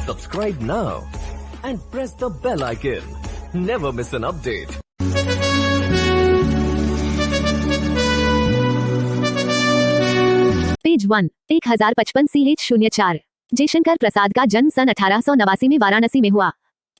Subscribe now and press the bell icon. Never miss an update. Page 1 1055 CH04 Jaishankar Prasad का जन्म सन 1889 में वाराणसी में हुआ।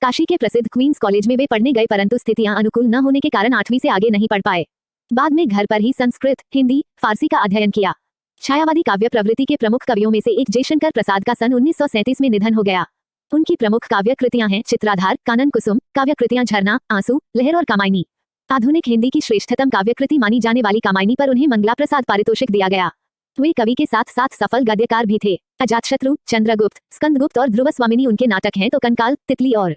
काशी के प्रसिद्ध क्वींस कॉलेज में वे पढ़ने गए, परंतु स्थितियां अनुकूल न होने के कारण 8वीं से आगे नहीं पढ़ पाए। बाद में घर पर ही संस्कृत, हिंदी, फारसी का अध्ययन किया। छायावादी काव्य प्रवृत्ति के प्रमुख कवियों में से एक जयशंकर प्रसाद का सन 1937 में निधन हो गया। उनकी प्रमुख काव्य कृतियां हैं चित्राधार, कानन कुसुम, काव्य कृतियां झरना, आंसू, लहर और कामायनी। आधुनिक हिंदी की श्रेष्ठतम काव्य कृति मानी जाने वाली कामायनी पर उन्हें मंगला प्रसाद पारितोषिक दिया गया। वे कवि के साथ साथ सफल गद्यकार भी थे। अजातशत्रु, चंद्रगुप्त, स्कंदगुप्त और ध्रुवस्वामिनी उनके नाटक हैं, तो कंकाल, तितली और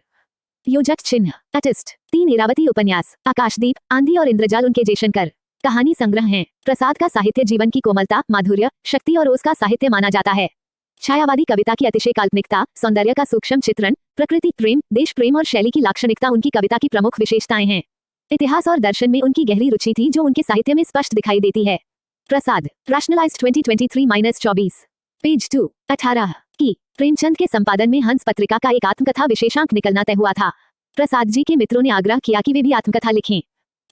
योजक चिन्ह, अटिस्ट, 3 इरावती उपन्यास, आकाशदीप, आंधी और इंद्रजाल उनके जयशंकर कहानी संग्रह हैं। प्रसाद का साहित्य जीवन की कोमलता, माधुर्य, शक्ति और ओज का साहित्य माना जाता है। छायावादी कविता की अतिशय काल्पनिकता, सौंदर्य का सूक्ष्म चित्रण, प्रकृति प्रेम, देश प्रेम और शैली की लाक्षणिकता उनकी कविता की प्रमुख विशेषताएं हैं। इतिहास और दर्शन में उनकी गहरी रुचि थी, जो उनके साहित्य में स्पष्ट दिखाई देती है। प्रसाद रैशनलाइज्ड 2023-24 पेज 2 18 की प्रेमचंद के संपादन में हंस पत्रिका का एक आत्मकथा विशेषांक निकलना तय हुआ था। प्रसाद जी के मित्रों ने आग्रह किया कि वे भी आत्मकथा लिखें।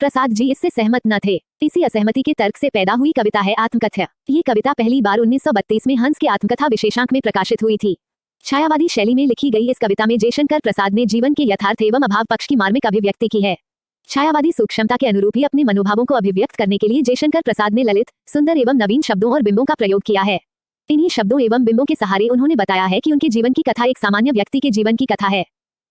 प्रसाद जी इससे सहमत न थे। इसी असहमति के तर्क से पैदा हुई कविता है आत्मकथ्य। ये कविता पहली बार 1932 में हंस के आत्मकथा विशेषांक में प्रकाशित हुई थी। छायावादी शैली में लिखी गई इस कविता में जयशंकर प्रसाद ने जीवन के यथार्थ एवं अभाव पक्ष की मार्मिक अभिव्यक्ति की है। छायावादी सूक्ष्मता के अनुरूप ही अपने मनोभावों को अभिव्यक्त करने के लिए जयशंकर प्रसाद ने ललित, सुंदर एवं नवीन शब्दों और बिंबों का प्रयोग किया है। इन्हीं शब्दों एवं बिंबों के सहारे उन्होंने बताया है कि उनके जीवन की कथा एक सामान्य व्यक्ति के जीवन की कथा है।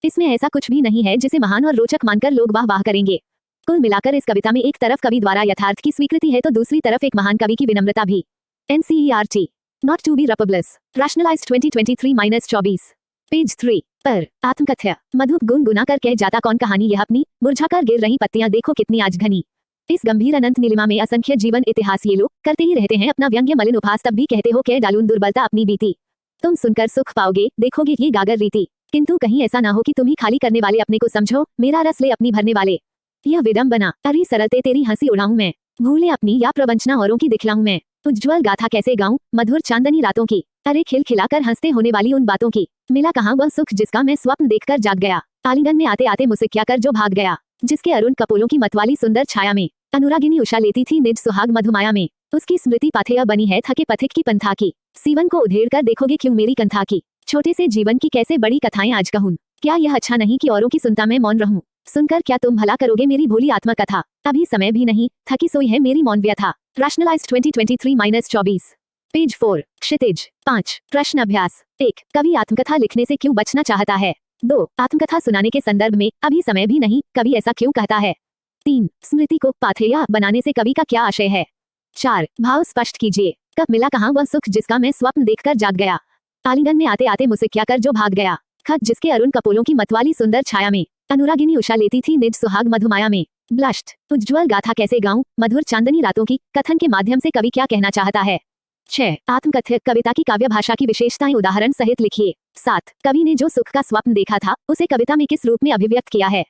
इसमें ऐसा कुछ भी नहीं है जिसे महान और रोचक मानकर लोग वाह वाह करेंगे। कुल मिलाकर इस कविता में एक तरफ कवि द्वारा यथार्थ की स्वीकृति है, तो दूसरी तरफ एक महान कवि की विनम्रता भी। NCERT not to be republish rationalised 2023-24 page 3 पर आत्मकथ्य मधुप गुनगुना कर कह जाता कौन कहानी यह अपनी, मुरझाकर गिर रही पत्तियां देखो कितनी आज घनी। इस गंभीर अनंत नीलिमा में असंख्य जीवन इतिहास ये लोग करते ही रहते हैं अपना व्यंग्य मलिन उपहास, तब भी कहते हो कह डालूं दुर्बलता अपनी बीती। तुम सुनकर सुख पाओगे, देखोगे ये गागर रीति, किंतु कहीं ऐसा ना हो कि तुम ही खाली करने वाले अपने को समझो, मेरा रस ले अपनी भरने वाले। यह विडंबना अरी सरलते तेरी हंसी उड़ाऊं मैं, भूले अपनी या प्रवंचना औरों की दिखलाऊं मैं। उज्ज्वल गाथा कैसे गाऊं मधुर चांदनी रातों की, अरे खिलखिलाकर हंसते होने वाली उन बातों की। मिला कहाँ वह सुख जिसका मैं स्वप्न देखकर जाग गया, आलिंगन में आते आते मुस्किया कर जो भाग गया। जिसके अरुण कपोलों की मतवाली सुंदर छाया में अनुरागिनी उषा लेती थी निज सुहाग मधुमाया में। उसकी स्मृति पाथेय बनी है थके पथिक की पंथा की, सीवन को उधेड़ कर देखोगे क्यों मेरी कंथा की। छोटे से जीवन की कैसे बड़ी कथाएं आज कहूं, क्या यह अच्छा नहीं कि औरों की सुनता मैं मौन रहूं। सुनकर क्या तुम भला करोगे मेरी भोली आत्मकथा, अभी समय भी नहीं थकी सोई है मेरी मौन व्यथा। रैशनलाइज्ड 2023-24 पेज 4 क्षितिज 5 प्रश्न अभ्यास 1 कवि आत्मकथा लिखने से क्यों बचना चाहता है। 2 आत्मकथा सुनाने के संदर्भ में अभी समय भी नहीं कवि ऐसा क्यों कहता है। 3 स्मृति को पाथेय बनाने से कवि का क्या आशय है। 4 भाव स्पष्ट कीजिए, कब मिला कहाँ वह सुख जिसका मैं स्वप्न देखकर जाग गया, आलिंगन में आते आते मुस्किया कर जो भाग गया। खत जिसके अरुण कपोलों की मतवाली सुंदर छाया में अनुरागिनी उषा लेती थी निज सुहाग मधुमाया में। ब्लश्ट उज्ज्वल गाथा कैसे गाऊं मधुर चांदनी रातों की, कथन के माध्यम से कवि क्या कहना चाहता है। 6 आत्मकथ्य कविता की काव्य भाषा की विशेषताएं उदाहरण सहित लिखिए। 7 कवि ने जो सुख का स्वप्न देखा था उसे कविता में किस रूप में अभिव्यक्त किया है।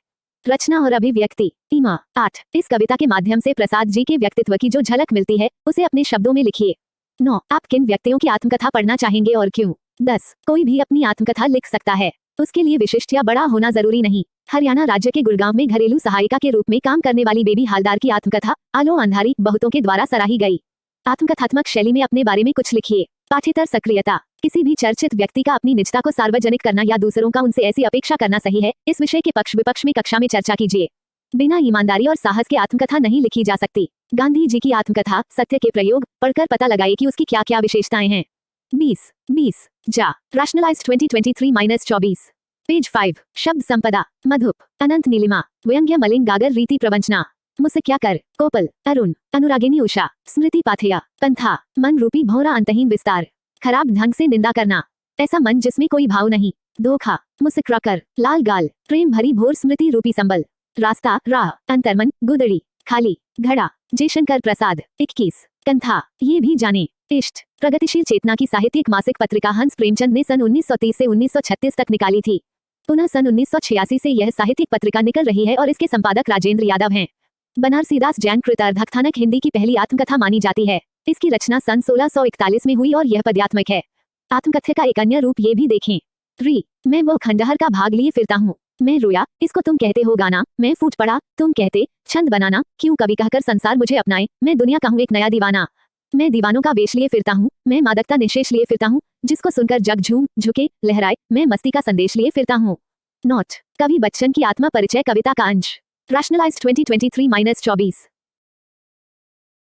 रचना और अभिव्यक्ति ईमा 8 इस कविता के माध्यम से प्रसाद जी के व्यक्तित्व की जो झलक मिलती है उसे अपने शब्दों में लिखिए। 9 आप किन व्यक्तियों की आत्मकथा पढ़ना चाहेंगे और क्यों। 10 कोई भी अपनी आत्मकथा लिख सकता है, उसके लिए विशिष्ट या बड़ा होना जरूरी नहीं। हरियाणा राज्य के गुड़गांव में घरेलू सहायिका के रूप में काम करने वाली बेबी हालदार की आत्मकथा आलो अंधारी बहुतों के द्वारा सराही गई। आत्मकथात्मक शैली में अपने बारे में कुछ लिखिए। पाठ्येतर सक्रियता किसी भी चर्चित व्यक्ति का अपनी निजता को सार्वजनिक करना या दूसरों का उनसे ऐसी अपेक्षा करना सही है, इस विषय के पक्ष विपक्ष में कक्षा में चर्चा कीजिए। बिना ईमानदारी और साहस के आत्मकथा नहीं लिखी जा सकती। गांधी जी की आत्मकथा सत्य के प्रयोग पढ़कर पता लगाइए कि उसकी क्या क्या विशेषताएं हैं। 20 जा रैशनलाइज्ड 2023-24 पेज 5 शब्द संपदा मधुप अनंत नीलिमा व्यंग्य मलिन गागर रीति प्रवंचना मुस्किया कर कोपल अरुण अनुरागिनी उषा स्मृति पाथेय पंथा मन रूपी भौरा अंतहीन विस्तार खराब ढंग से निंदा करना ऐसा मन जिसमें कोई भाव नहीं। धोखा मुस्कुरा कर लाल गाल प्रेम भरी भोर स्मृति रूपी संबल रास्ता राह अंतर्मन गुदड़ी खाली घड़ा जयशंकर प्रसाद 21 कंथा ये भी जाने इष्ट प्रगतिशील चेतना की साहित्यिक मासिक पत्रिका हंस प्रेमचंद ने सन 1930 से 1936 तक निकाली थी। पुनः सन 1986 से यह साहित्यिक पत्रिका निकल रही है और इसके संपादक राजेंद्र यादव हैं। बनारसीदास जैन कृत अर्धकथानक हिंदी की पहली आत्मकथा मानी जाती है। इसकी रचना सन 1641 में हुई और यह पद्यात्मक है। आत्मकथ्य का एक अन्य रूप ये भी देखें। 3. मैं वो खंडहर का भाग लिए फिरता हूँ। मैं रोया, इसको तुम कहते हो गाना। मैं फूट पड़ा, तुम कहते छंद बनाना। क्यों कवि कहकर संसार मुझे अपनाए। मैं दुनिया का हूँ एक नया दीवाना। मैं दीवानों का वेश लिए फिरता हूँ। मैं मादकता निशेष लिए फिरता हूँ, जिसको सुनकर जग झूम झुके लहराए। मैं मस्ती का संदेश लिए फिरता हूँ। नोट: कवि बच्चन की आत्मा परिचय कविता का अंश। रैशनलाइज्ड 2023-24